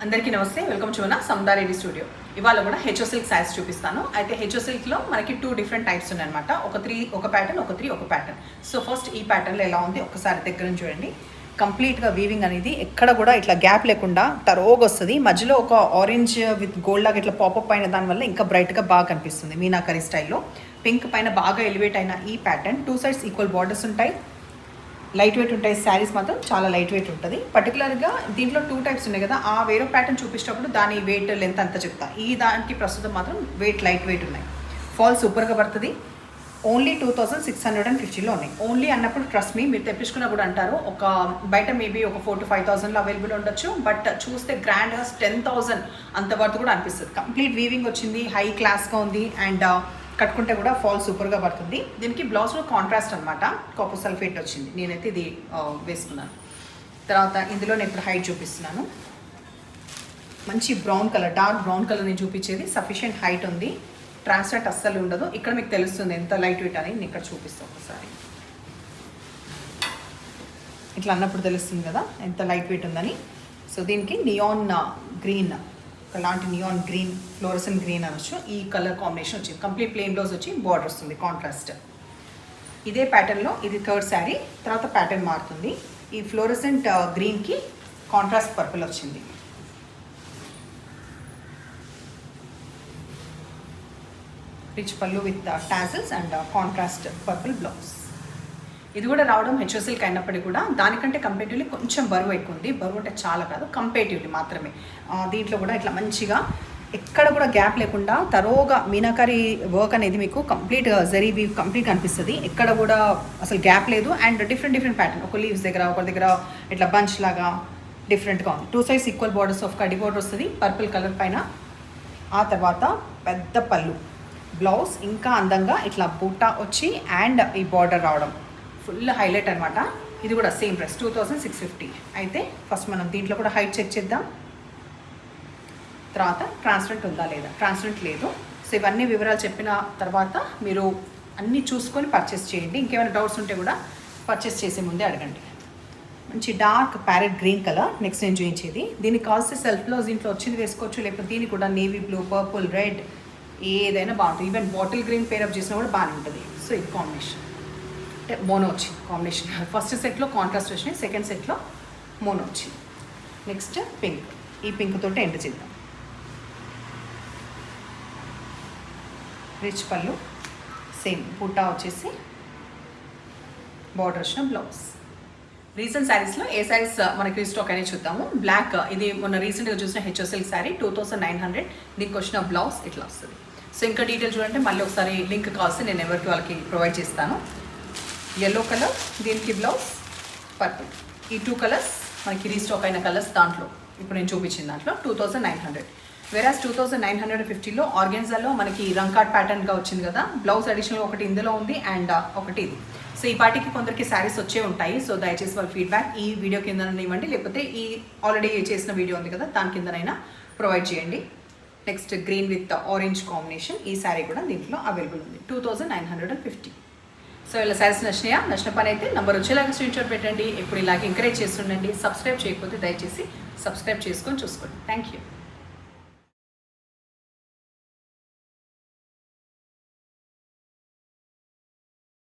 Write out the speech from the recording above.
అందరికీ నమస్తే, welcome to మన సౌందారెడ్డి స్టూడియో. ఇవాళ కూడా హెచ్ఓ సిల్క్ శారీస్ చూపిస్తాను. అయితే హెచ్ఓ సిల్క్లో మనకి 2 డిఫరెంట్ టైప్స్ ఉన్నాయన్నమాట. ఒక ప్యాటర్న్, ఒక ప్యాటర్న్. సో ఫస్ట్ ఈ ప్యాటర్న్లో ఎలా ఉంది ఒకసారి దగ్గర నుంచి చూడండి. కంప్లీట్గా వీవింగ్ అనేది ఎక్కడ కూడా ఇట్లా గ్యాప్ లేకుండా తరోగా వస్తుంది. మధ్యలో ఒక ఆరెంజ్ విత్ గోల్డ్ లాగా ఇట్లా పాపప్ అయిన దానివల్ల ఇంకా బ్రైట్గా బాగా కనిపిస్తుంది. మీనాకరీ స్టైల్లో పింక్ పైన బాగా ఎలివేట్ అయిన ఈ ప్యాటర్న్ 2 సైడ్స్ ఈక్వల్ బార్డర్స్ ఉంటాయి. లైట్ వెయిట్ ఉంటాయి. శారీస్ మాత్రం చాలా లైట్ వెయిట్ ఉంటుంది. పర్టికులర్గా దీంట్లో 2 టైప్స్ ఉన్నాయి కదా, ఆ వేరే ప్యాటర్న్ చూపించినప్పుడు దాని వెయిట్ లెంత్ అంతా చెప్తా. ఈ దానికి ప్రస్తుతం మాత్రం లైట్ వెయిట్ ఉన్నాయి. ఫాల్ సూపర్గా పడుతుంది. ఓన్లీ 2650లో ఉన్నాయి. ఓన్లీ అన్నప్పుడు ట్రస్ట్ మీ, మీరు తెప్పించుకున్నా కూడా అంటారు ఒక బయట మేబీ ఒక 4,000 to 5,000లో అవైలబుల్ ఉండొచ్చు. బట్ చూస్తే గ్రాండ్గా 10,000 అంతవరకు కూడా అనిపిస్తుంది. కంప్లీట్ వీవింగ్ వచ్చింది, హై క్లాస్గా ఉంది. అండ్ కట్టుకుంటే కూడా ఫాల్ సూపర్గా పడుతుంది. దీనికి బ్లౌజ్లో కాంట్రాస్ట్ అనమాట, కాపర్ సల్ఫేట్ వచ్చింది. నేనైతే ఇది వేసుకున్నాను. తర్వాత ఇందులో నేను ఇప్పుడు హైట్ చూపిస్తున్నాను. మంచి brown colour, dark brown colour నేను చూపించేది. సఫిషియెంట్ హైట్ ఉంది. ట్రాన్స్పరెంట్ అస్సలు ఉండదు. ఇక్కడ మీకు తెలుస్తుంది ఎంత లైట్ వెయిట్ అని. నేను ఇక్కడ చూపిస్తాను ఒకసారి. ఇట్లా అన్నప్పుడు తెలుస్తుంది కదా ఎంత లైట్ వెయిట్ ఉందని. సో దీనికి నియాన్ గ్రీన్, అలాంటి నియాన్ గ్రీన్, ఫ్లోరసెంట్ గ్రీన్ అనొచ్చు. ఈ కలర్ కాంబినేషన్ వచ్చింది. కంప్లీట్ ప్లెయిన్ బ్లౌజ్ వచ్చి బార్డర్ వస్తుంది కాంట్రాస్ట్. ఇదే ప్యాటర్న్లో ఇది థర్డ్ శారీ. తర్వాత ప్యాటర్న్ మారుతుంది. ఈ ఫ్లోరసెంట్ గ్రీన్కి కాంట్రాస్ట్ పర్పుల్ వచ్చింది. రిచ్ పళ్ళు with tassels and contrast purple blouse. ఇది కూడా రావడం హెచ్ఓ సిల్క్ అయినప్పటికీ కూడా దానికంటే కంపేటివ్లీ కొంచెం బరువు ఎక్కువ ఉంది. బరువు అంటే చాలా కాదు, కంపేటివ్లీ మాత్రమే. దీంట్లో కూడా ఇట్లా మంచిగా ఎక్కడ కూడా గ్యాప్ లేకుండా తరోగా మీనాకరీ వర్క్ అనేది మీకు కంప్లీట్గా జరీ వీవ్ కంప్లీట్గా అనిపిస్తుంది. ఎక్కడ కూడా అసలు గ్యాప్ లేదు. అండ్ డిఫరెంట్ ప్యాటర్న్, ఒక లీవ్స్ దగ్గర, ఒక దగ్గర ఇట్లా బంచ్ లాగా డిఫరెంట్గా ఉంది. 2 sides equal borders of kadhi border వస్తుంది పర్పుల్ కలర్ పైన. ఆ తర్వాత పెద్ద పళ్ళు, బ్లౌజ్ ఇంకా అందంగా ఇట్లా బూటా వచ్చి అండ్ ఈ బార్డర్ రావడం ఫుల్ హైలైట్ అనమాట. ఇది కూడా సేమ్ ప్రైస్ 2650. అయితే ఫస్ట్ మనం దీంట్లో కూడా హైట్ చెక్ చేద్దాం. తర్వాత ట్రాన్స్పరెంట్ ఉందా లేదా. ట్రాన్స్పరెంట్ లేదు. సో ఇవన్నీ వివరాలు చెప్పిన తర్వాత మీరు అన్నీ చూసుకొని పర్చేస్ చేయండి. ఇంకేమైనా డౌట్స్ ఉంటే కూడా పర్చేస్ చేసే ముందే అడగండి. మంచి dark parrot green colour next నేను చూపించేది. దీనికి కావాల్సిన సెల్ఫ్ బ్లౌజ్ దీంట్లో వచ్చింది వేసుకోవచ్చు, లేకపోతే దీనికి కూడా నేవీ బ్లూ, పర్పుల్, రెడ్ ఏదైనా బాగుంటుంది. ఈవెన్ బాటిల్ గ్రీన్ పేరప్ చేసినా కూడా బాగానే ఉంటుంది. సో ఇది కాంబినేషన్ అంటే మోనో వచ్చింది కాంబినేషన్. ఫస్ట్ సెట్లో కాంట్రాస్ట్ వచ్చినాయి, సెకండ్ సెట్లో మోనో వచ్చింది. Next pink. ఈ పింక్ తోటి ఎండ్ చేద్దాం. రిచ్ పళ్ళు, సేమ్ బూటా వచ్చేసి బార్డర్ వచ్చిన బ్లౌజ్. రీసెంట్ శారీస్లో ఏ శారీస్ మనకి స్టాక్ అనేది చూద్దాము. బ్లాక్, ఇది మొన్న రీసెంట్గా చూసిన హెచ్ఓ సిల్క్ శారీ 2900. దీనికి వచ్చిన బ్లౌజ్ ఇట్లా వస్తుంది. సో ఇంకా డీటెయిల్ చూడంటే మళ్ళీ ఒకసారి లింక్ కావాల్సి నేను ఎవరికి వాళ్ళకి ప్రొవైడ్ చేస్తాను. ఎల్లో కలర్, దీనికి బ్లౌజ్ పర్పుల్. ఈ 2 కలర్స్ మనకి రీస్టాక్ అయిన కలర్స్. దాంట్లో ఇప్పుడు నేను చూపించిన దాంట్లో 2900. వెరాస్ 2950లో ఆర్గెన్జాలో మనకి రంకాట్ ప్యాటర్న్గా వచ్చింది కదా. బ్లౌజ్ అడిషనల్ ఒకటి ఇందులో ఉంది అండ్ ఒకటి ఇది. సో ఈ పార్టీకి కొందరికి శారీస్ వచ్చే ఉంటాయి. సో దయచేసి వాళ్ళ ఫీడ్బ్యాక్ ఈ వీడియో కిందనైనా ఇవ్వండి, లేకపోతే ఈ ఆల్రెడీ చేసిన వీడియో ఉంది కదా దాని కిందనైనా ప్రొవైడ్ చేయండి. Next green with orange combination. ఈ శారీ కూడా దీంట్లో అవైలబుల్ ఉంది 2950. సో ఇలా శారీస్ నచ్చిన పని అయితే నెంబర్ వచ్చేలాగా స్క్రీన్షాట్ పెట్టండి. ఎప్పుడు ఇలాగే ఎంకరేజ్ చేస్తుండండి. సబ్స్క్రైబ్ చేయకపోతే దయచేసి సబ్స్క్రైబ్ చేసుకొని చూసుకోండి. Thank you.